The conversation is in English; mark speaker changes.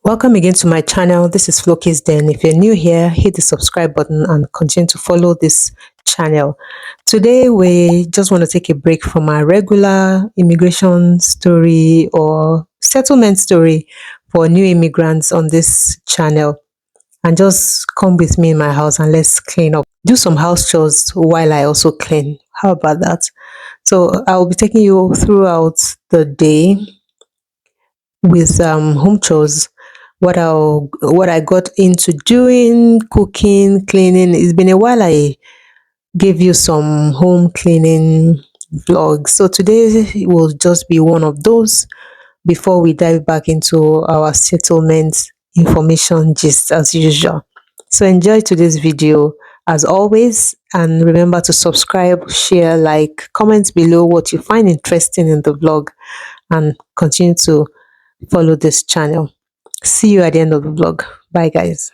Speaker 1: Welcome again to my channel. This is Flookiesden. If you're new here, hit the subscribe button and continue to follow this channel. Today, we just want to take a break from our regular immigration story or settlement story for new immigrants on this channel, and just come with me in my house and let's clean up. Do some house chores while I also clean. How about that? So I'll be taking you throughout the day with home chores, what I got into doing, cooking, cleaning. It's been a while I gave you some home cleaning vlogs, so today will just be one of those before we dive back into our settlement information gist as usual. So enjoy today's video as always, and remember to subscribe, share, like, comment below what you find interesting in the vlog, and continue to follow this channel. See you at the end of the vlog. Bye guys.